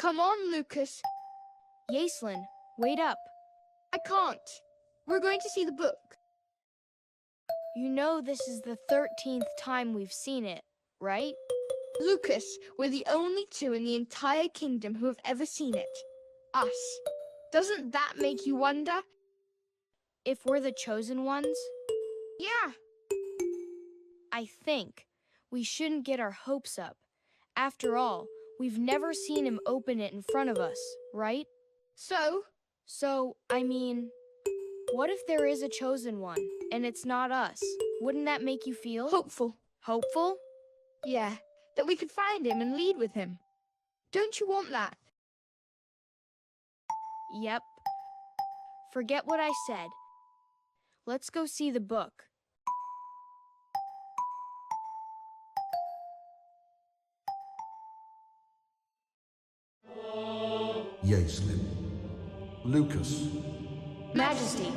Come on, Lucas. Yaslin, wait up. I can't. We're going to see the book. You know this is the 13th time we've seen it, right? Lucas, we're the only two in the entire kingdom who have ever seen it. Us. Doesn't that make you wonder? If we're the chosen ones? Yeah. I think we shouldn't get our hopes up. After all, we've never seen him open it in front of us, right? So, I mean, what if there is a chosen one, and it's not us? Wouldn't that make you feel? hopeful. Hopeful? Yeah, that we could find him and lead with him. Don't you want that? Yep. Forget what I said. Let's go see the book. Yaslin. Lucas. Majesty.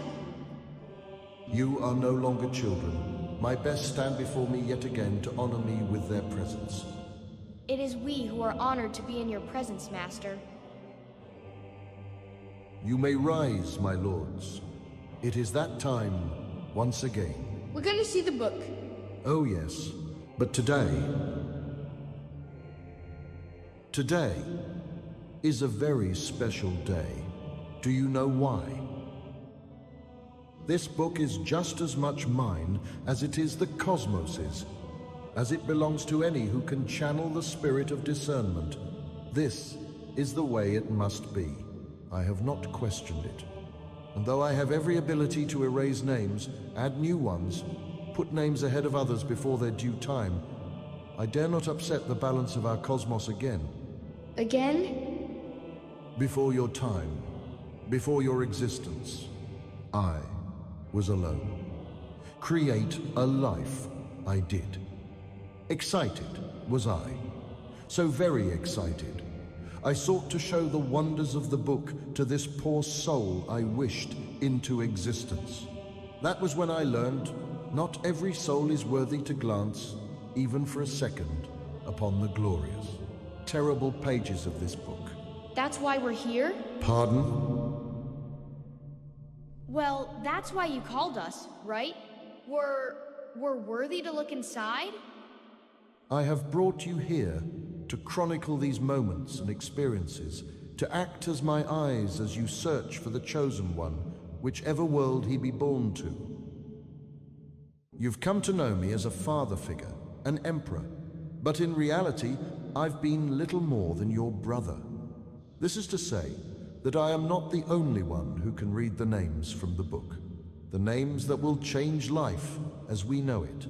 You are no longer children. My best stand before me yet again to honor me with their presence. It is we who are honored to be in your presence, Master. You may rise, my lords. It is that time once again. We're going to see the book. Oh yes, but today is a very special day. Do you know why? This book is just as much mine as it is the cosmos's, as it belongs to any who can channel the spirit of discernment. This is the way it must be. I have not questioned it. And though I have every ability to erase names, add new ones, put names ahead of others before their due time, I dare not upset the balance of our cosmos again. Again? Before your time, before your existence, I was alone. Create a life, I did. Excited was I, so very excited. I sought to show the wonders of the book to this poor soul I wished into existence. That was when I learned not every soul is worthy to glance, even for a second, upon the glorious, terrible pages of this book. That's why we're here? Pardon? Well, that's why you called us, right? We're worthy to look inside? I have brought you here to chronicle these moments and experiences, to act as my eyes as you search for the chosen one, whichever world he be born to. You've come to know me as a father figure, an emperor, but in reality, I've been little more than your brother. This is to say that I am not the only one who can read the names from the book, the names that will change life as we know it,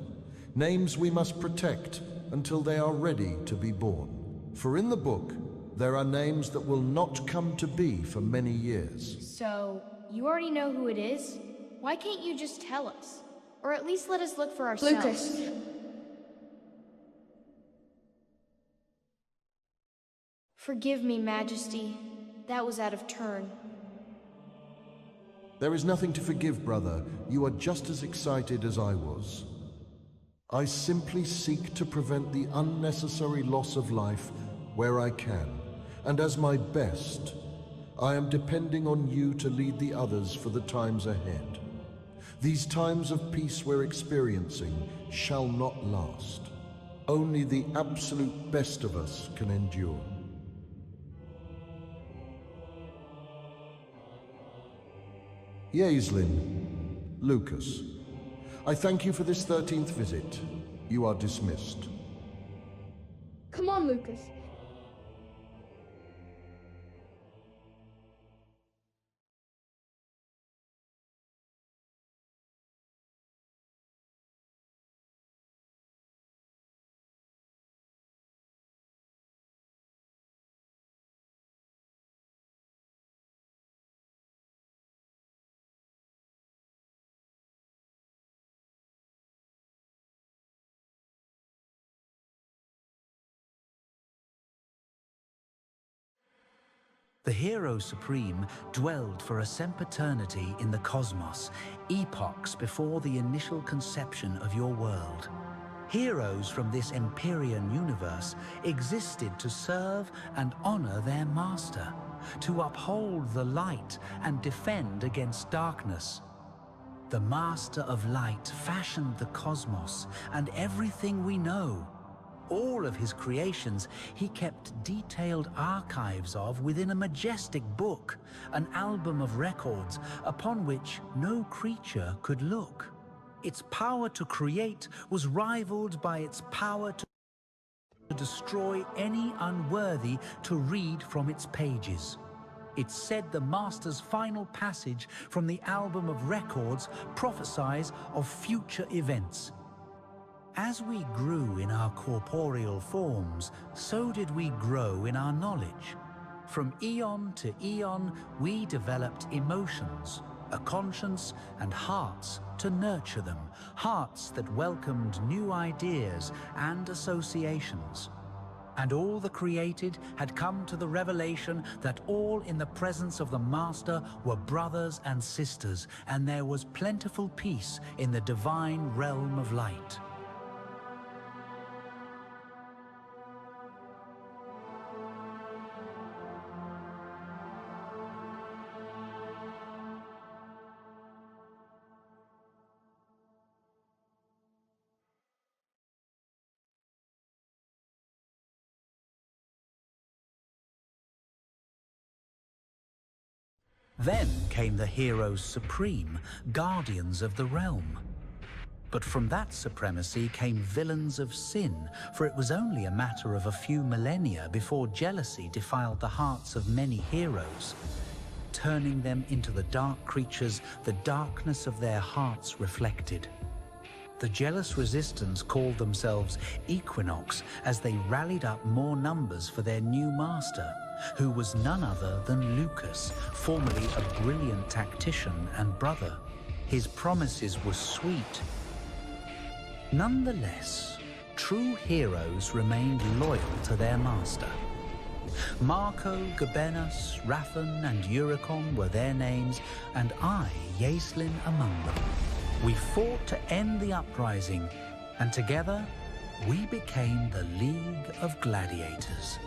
names we must protect until they are ready to be born. For in the book, there are names that will not come to be for many years. So, you already know who it is? Why can't you just tell us? Or at least let us look for ourselves. Lucas. Forgive me, Majesty. That was out of turn. There is nothing to forgive, brother. You are just as excited as I was. I simply seek to prevent the unnecessary loss of life where I can, and as my best, I am depending on you to lead the others for the times ahead. These times of peace we're experiencing shall not last. Only the absolute best of us can endure. Yaslin, Lucas, I thank you for this 13th visit. You are dismissed. Come on, Lucas. The Hero Supreme dwelled for a sempiternity in the cosmos, epochs before the initial conception of your world. Heroes from this Empyrean universe existed to serve and honor their master, to uphold the light and defend against darkness. The Master of Light fashioned the cosmos and everything we know. All of his creations he kept detailed archives of within a majestic book, an album of records upon which no creature could look. Its power to create was rivaled by its power to destroy any unworthy to read from its pages. It said the Master's final passage from the album of records prophesies of future events. As we grew in our corporeal forms, so did we grow in our knowledge. From eon to eon, we developed emotions, a conscience and hearts to nurture them, hearts that welcomed new ideas and associations. And all the created had come to the revelation that all in the presence of the Master were brothers and sisters, and there was plentiful peace in the divine realm of light. Then came the heroes supreme, guardians of the realm. But from that supremacy came villains of sin, for it was only a matter of a few millennia before jealousy defiled the hearts of many heroes, turning them into the dark creatures the darkness of their hearts reflected. The jealous resistance called themselves Equinox as they rallied up more numbers for their new master, who was none other than Lucas, formerly a brilliant tactician and brother. His promises were sweet. Nonetheless, true heroes remained loyal to their master. Marco, Gabenus, Raffen and Euricon were their names, and I, Yaslin, among them. We fought to end the uprising, and together we became the League of Gladiators.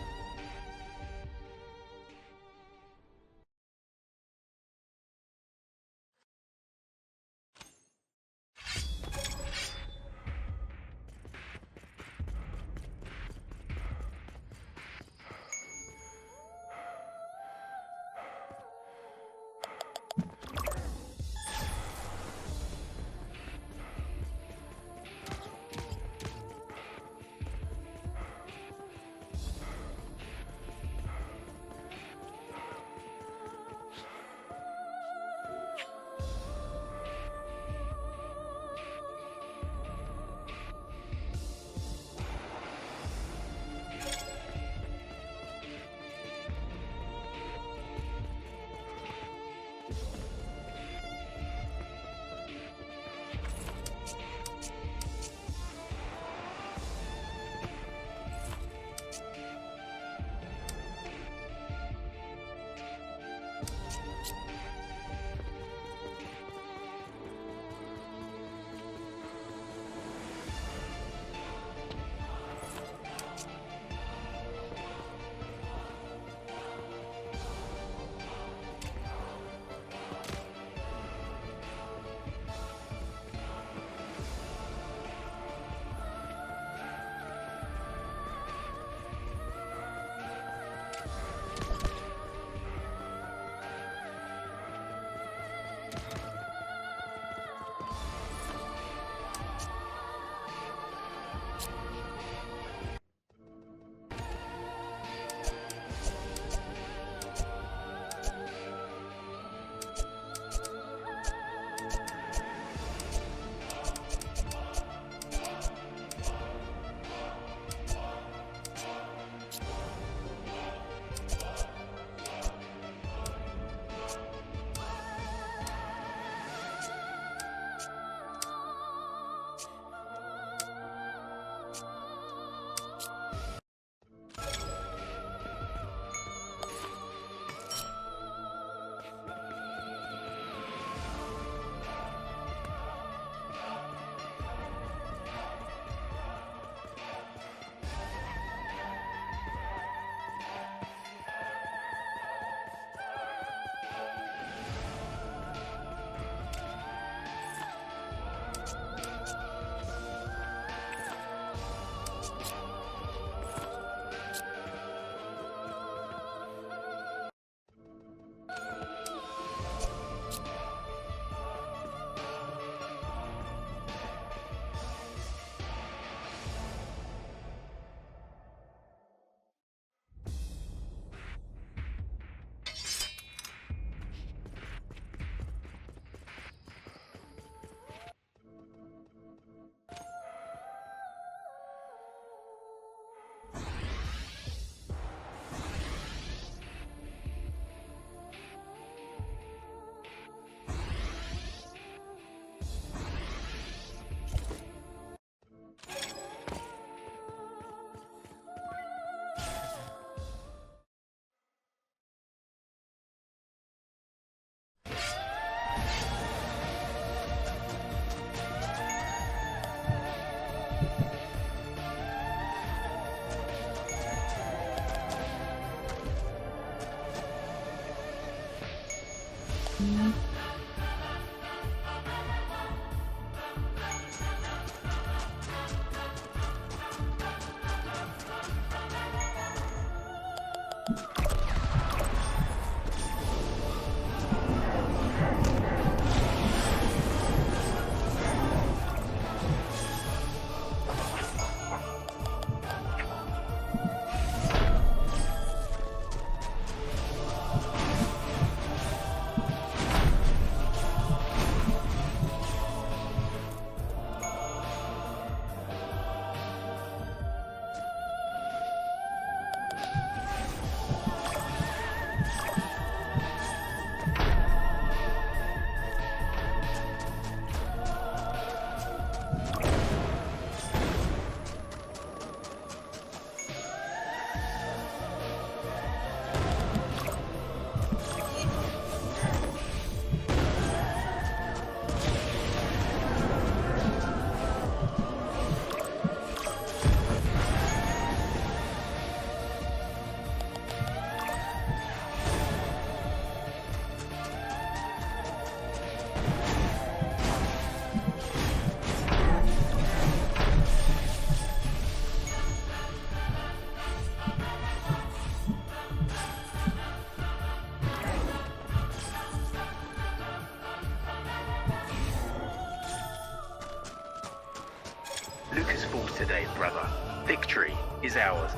Lucas falls today, brother. Victory is ours.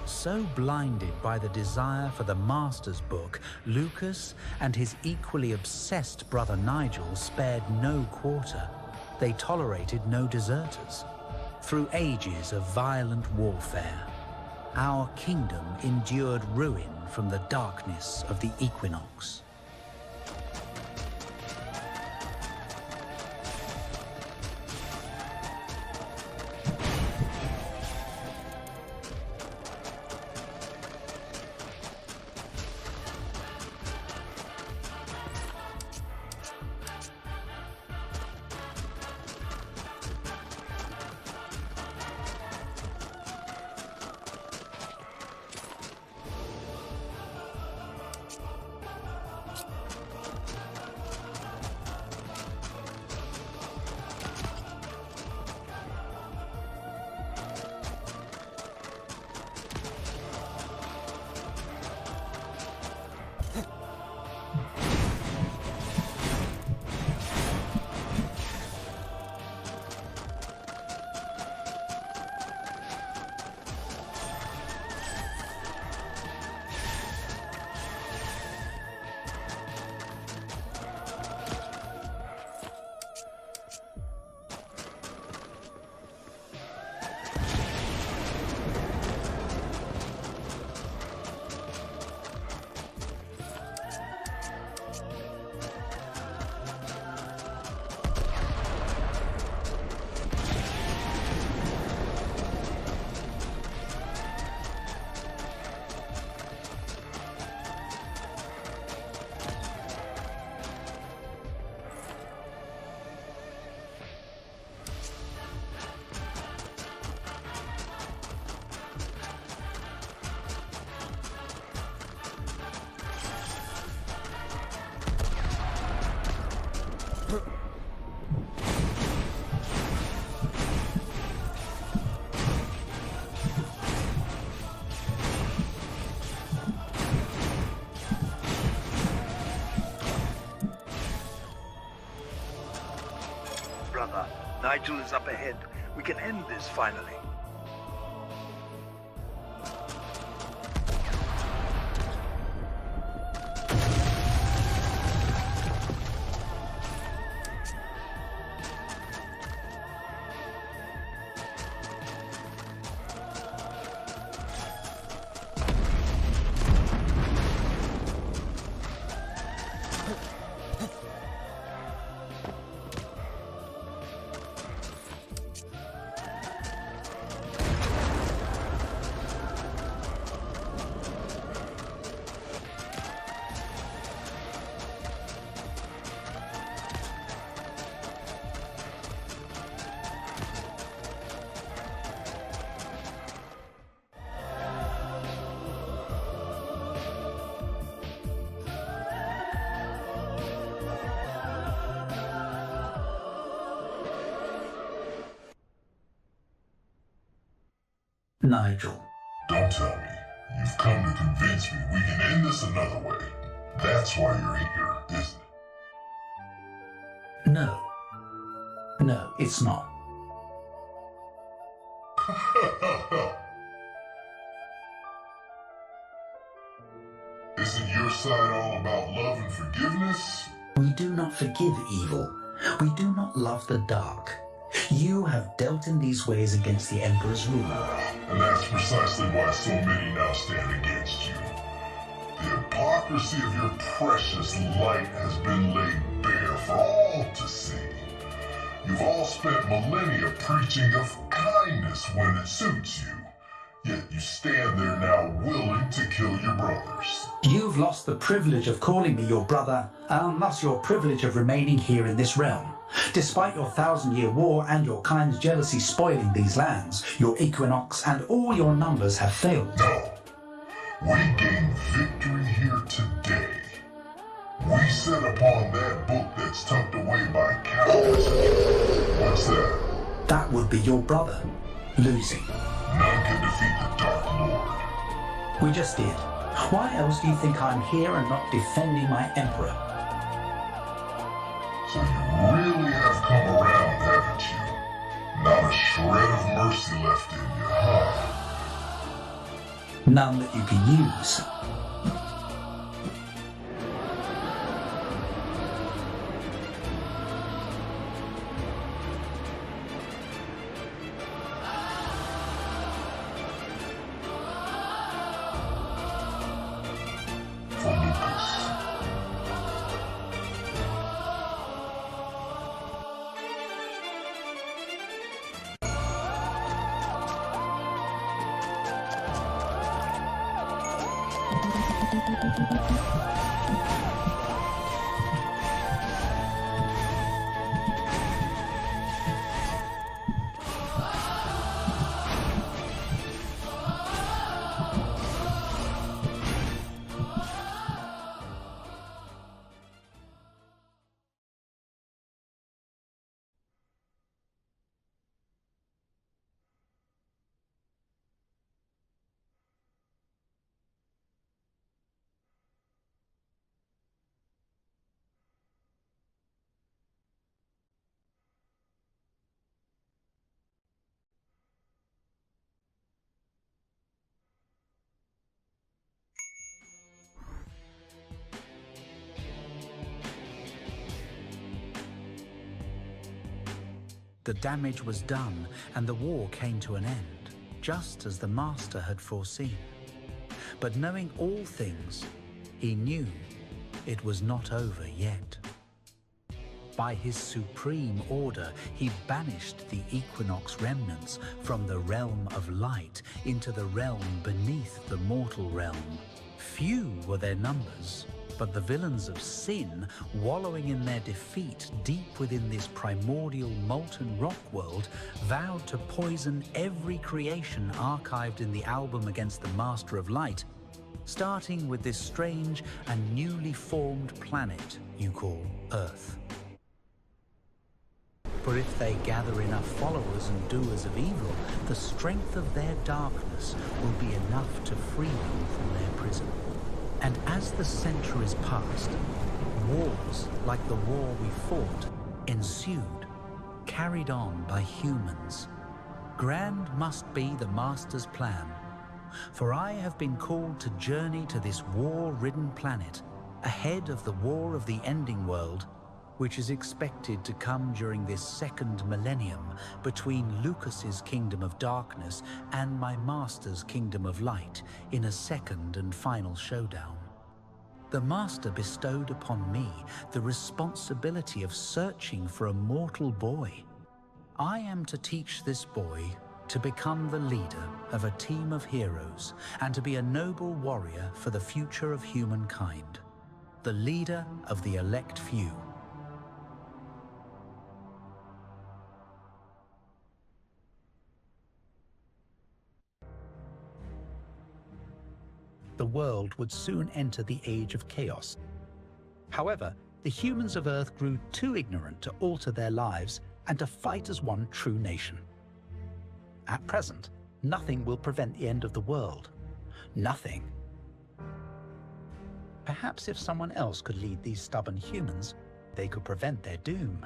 So blinded by the desire for the Master's book, Lucas and his equally obsessed brother Nigel spared no quarter. They tolerated no deserters. Through ages of violent warfare, our kingdom endured ruin from the darkness of the equinox. Brother, Nigel is up ahead. We can end this finally. Nigel. Don't tell me. You've come to convince me we can end this another way. That's why you're here, isn't it? No. No, it's not. Isn't your side all about love and forgiveness? We do not forgive evil. We do not love the dark. You have dealt in these ways against the Emperor's rule. And that's precisely why so many now stand against you. The hypocrisy of your precious light has been laid bare for all to see. You've all spent millennia preaching of kindness when it suits you. Yet you stand there now willing to kill your brothers. You've lost the privilege of calling me your brother, and thus your privilege of remaining here in this realm. Despite your 1,000-year war and your kind's jealousy spoiling these lands, your equinox and all your numbers have failed. No. We gained victory here today. We set upon that book that's tucked away by cowards. What's that? That would be your brother, losing. None can defeat the Dark Lord. We just did. Why else do you think I'm here and not defending my Emperor? So you really have come around, haven't you? Not a shred of mercy left in you, huh? None that you can use. For Lucas. The damage was done, and the war came to an end, just as the Master had foreseen. But knowing all things, he knew it was not over yet. By his supreme order, he banished the Equinox remnants from the realm of light into the realm beneath the mortal realm. Few were their numbers, but the villains of sin, wallowing in their defeat deep within this primordial molten rock world, vowed to poison every creation archived in the album against the Master of Light, starting with this strange and newly formed planet you call Earth. For if they gather enough followers and doers of evil, the strength of their darkness will be enough to free them from their prison. And as the centuries passed, wars like the war we fought ensued, carried on by humans. Grand must be the Master's plan, for I have been called to journey to this war-ridden planet, ahead of the war of the ending world, which is expected to come during this second millennium between Lucas's kingdom of darkness and my Master's kingdom of light in a second and final showdown. The Master bestowed upon me the responsibility of searching for a mortal boy. I am to teach this boy to become the leader of a team of heroes and to be a noble warrior for the future of humankind, the leader of the elect few. The world would soon enter the age of chaos. However, the humans of Earth grew too ignorant to alter their lives and to fight as one true nation. At present, Nothing will prevent the end of the world. Nothing. Perhaps if someone else could lead these stubborn humans, they could prevent their doom.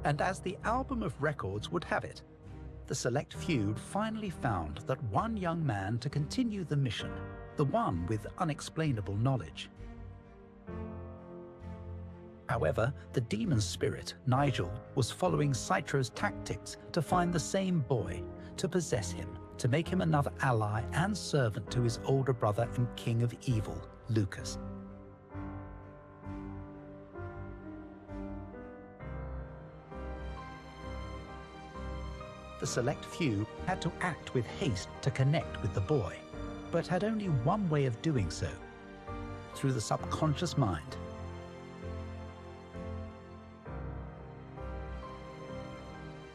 And as the album of records would have it, the select few finally found that one young man to continue the mission, the one with unexplainable knowledge. However, the demon spirit, Nigel, was following Citro's tactics to find the same boy, to possess him, to make him another ally and servant to his older brother and king of evil, Lucas. The select few had to act with haste to connect with the boy, but had only one way of doing so, through the subconscious mind.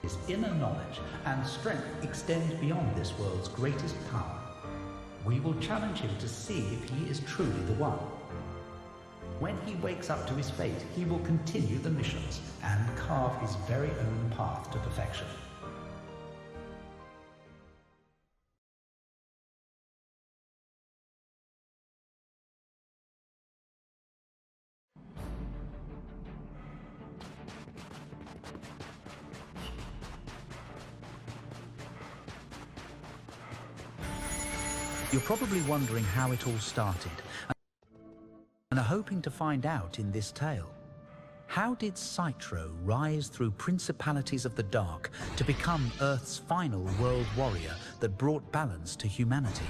His inner knowledge and strength extend beyond this world's greatest power. We will challenge him to see if he is truly the one. When he wakes up to his fate, he will continue the missions and carve his very own path to perfection. You're probably wondering how it all started, and are hoping to find out in this tale. How did Citro rise through principalities of the dark to become Earth's final world warrior that brought balance to humanity?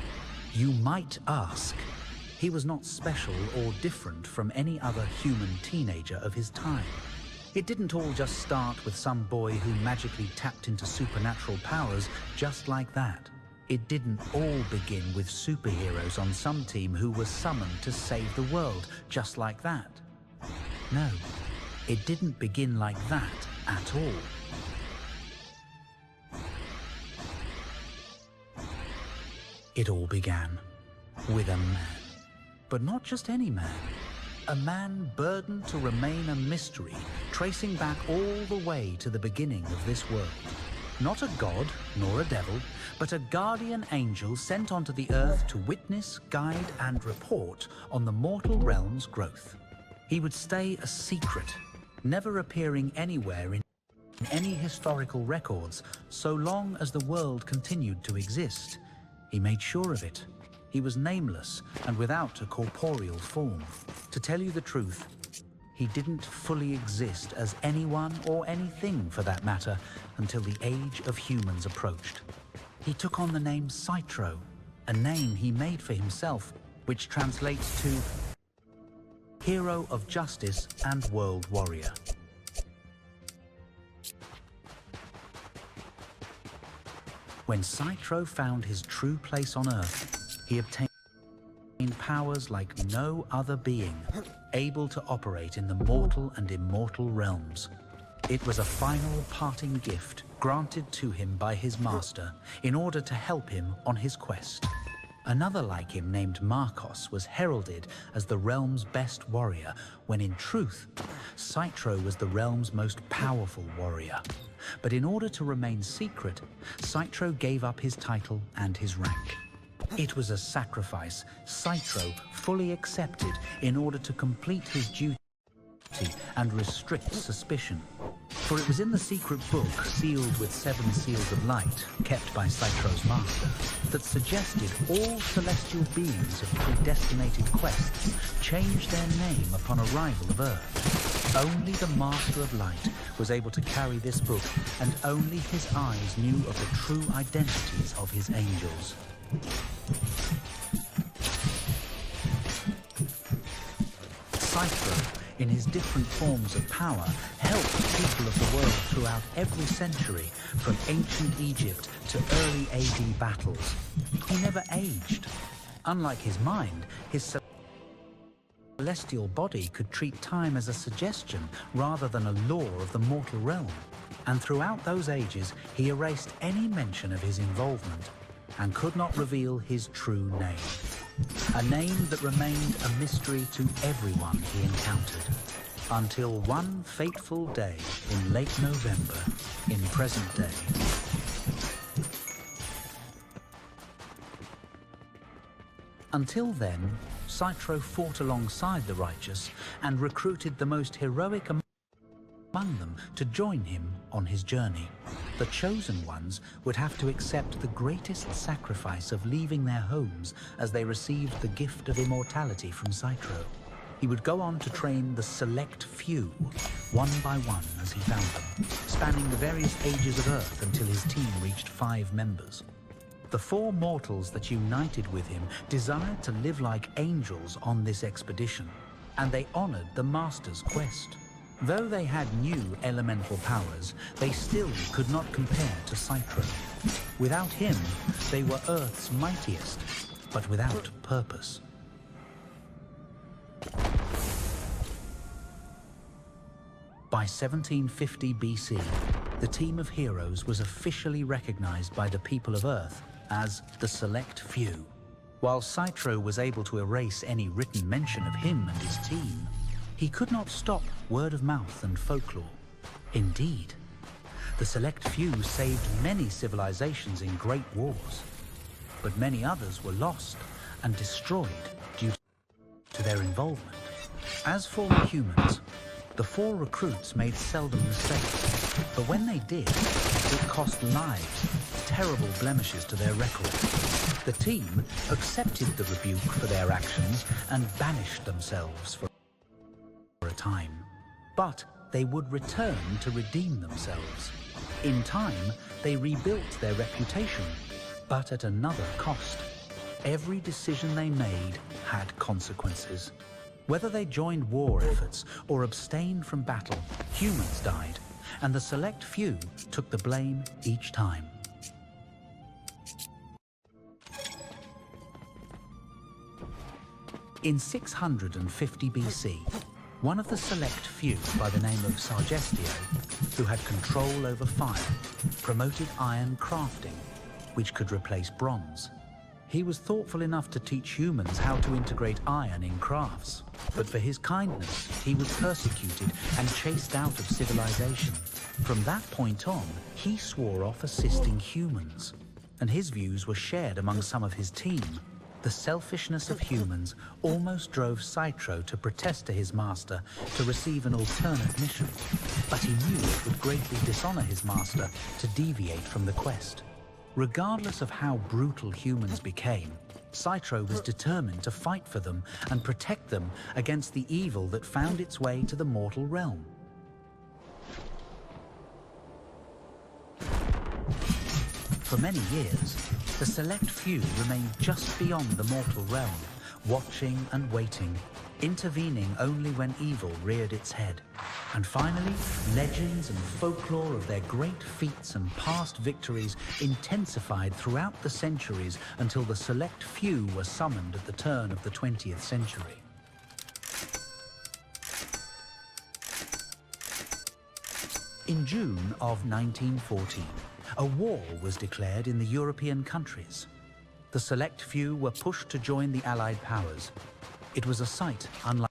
You might ask. He was not special or different from any other human teenager of his time. It didn't all just start with some boy who magically tapped into supernatural powers just like that. It didn't all begin with superheroes on some team who were summoned to save the world, just like that. No, it didn't begin like that at all. It all began with a man. But not just any man. A man burdened to remain a mystery, tracing back all the way to the beginning of this world. Not a god, nor a devil, but a guardian angel sent onto the earth to witness, guide, and report on the mortal realm's growth. He would stay a secret, never appearing anywhere in any historical records, so long as the world continued to exist. He made sure of it. He was nameless and without a corporeal form. To tell you the truth, he didn't fully exist as anyone or anything for that matter until the age of humans approached. He took on the name Citro, a name he made for himself, which translates to Hero of Justice and World Warrior. When Citro found his true place on Earth, he obtained powers like no other being, able to operate in the mortal and immortal realms. It was a final parting gift granted to him by his master in order to help him on his quest. Another like him named Marcos was heralded as the realm's best warrior, when in truth, Citro was the realm's most powerful warrior. But in order to remain secret, Citro gave up his title and his rank. It was a sacrifice Citro fully accepted in order to complete his duty and restrict suspicion. For it was in the secret book, sealed with 7 seals of light, kept by Citro's master, that suggested all celestial beings of predestinated quests change their name upon arrival of Earth. Only the Master of Light was able to carry this book, and only his eyes knew of the true identities of his angels. Citro, in his different forms of power, helped people of the world throughout every century, from ancient Egypt to early AD battles. He never aged. Unlike his mind, his celestial body could treat time as a suggestion rather than a law of the mortal realm. And throughout those ages, he erased any mention of his involvement and could not reveal his true name. A name that remained a mystery to everyone he encountered. Until one fateful day in late November, in present day. Until then, Citro fought alongside the righteous and recruited the most heroic among them to join him on his journey. The chosen ones would have to accept the greatest sacrifice of leaving their homes as they received the gift of immortality from Citro. He would go on to train the select few, one by one as he found them, spanning the various ages of Earth until his team reached 5 members. The 4 mortals that united with him desired to live like angels on this expedition, and they honored the Master's quest. Though they had new elemental powers, they still could not compare to Citro. Without him, they were Earth's mightiest, but without purpose. By 1750 BC, the team of heroes was officially recognized by the people of Earth as the Select Few. While Citro was able to erase any written mention of him and his team, he could not stop word of mouth and folklore. Indeed, the Select Few saved many civilizations in great wars, but many others were lost and destroyed due to their involvement. As for the humans, the 4 recruits made seldom mistakes, but when they did, it cost lives, terrible blemishes to their record. The team accepted the rebuke for their actions and banished themselves for a time. But they would return to redeem themselves. In time, they rebuilt their reputation, but at another cost. Every decision they made had consequences. Whether they joined war efforts or abstained from battle, humans died, and the Select Few took the blame each time. In 650 BC, one of the Select Few by the name of Sargestio, who had control over fire, promoted iron crafting, which could replace bronze. He was thoughtful enough to teach humans how to integrate iron in crafts, but for his kindness, he was persecuted and chased out of civilization. From that point on, he swore off assisting humans, and his views were shared among some of his team. The selfishness of humans almost drove Citro to protest to his master to receive an alternate mission, but he knew it would greatly dishonor his master to deviate from the quest. Regardless of how brutal humans became, Citro was determined to fight for them and protect them against the evil that found its way to the mortal realm. For many years, the Select Few remained just beyond the mortal realm, watching and waiting, intervening only when evil reared its head. And finally, legends and folklore of their great feats and past victories intensified throughout the centuries until the Select Few were summoned at the turn of the 20th century. In June of 1914, a war was declared in the European countries. The Select Few were pushed to join the Allied powers. It was a sight unlike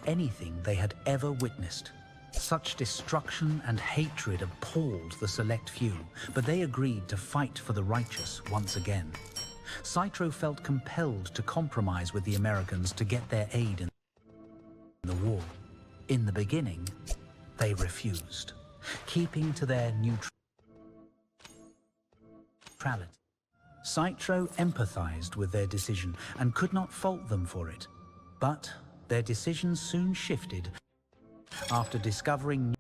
anything they had ever witnessed. Such destruction and hatred appalled the Select Few, but they agreed to fight for the righteous once again. Citro felt compelled to compromise with the Americans to get their aid in the war. In the beginning, they refused, keeping to their neutrality. Citro empathized with their decision and could not fault them for it. But their decision soon shifted after discovering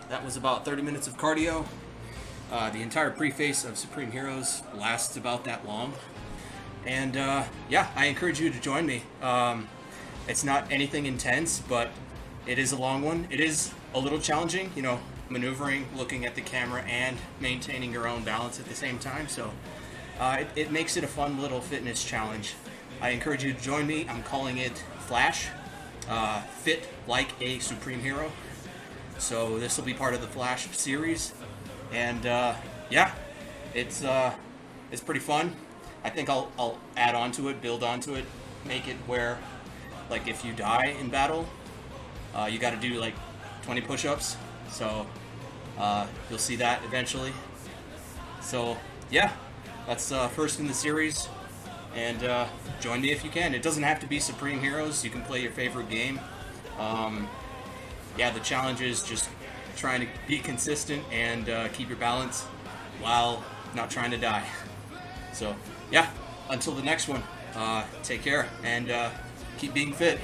That was about 30 minutes of cardio. The entire preface of Supreme Heroes lasts about that long. And yeah, I encourage you to join me. It's not anything intense, but it is a long one. It is a little challenging, you know, maneuvering, looking at the camera, and maintaining your own balance at the same time. So it makes it a fun little fitness challenge. I encourage you to join me. I'm calling it Flash, Fit Like a Supreme Hero. So this will be part of the Flash series. And yeah, it's It's pretty fun. I think I'll add on to it, build onto it, make it where, like, if you die in battle, you got to do like 20 push-ups. So you'll see that eventually. So yeah, that's first in the series, and join me if you can. It doesn't have to be Supreme Heroes. You can play your favorite game. Yeah, the challenge is just trying to be consistent and keep your balance while not trying to die. So yeah, until the next one, take care and keep being fit.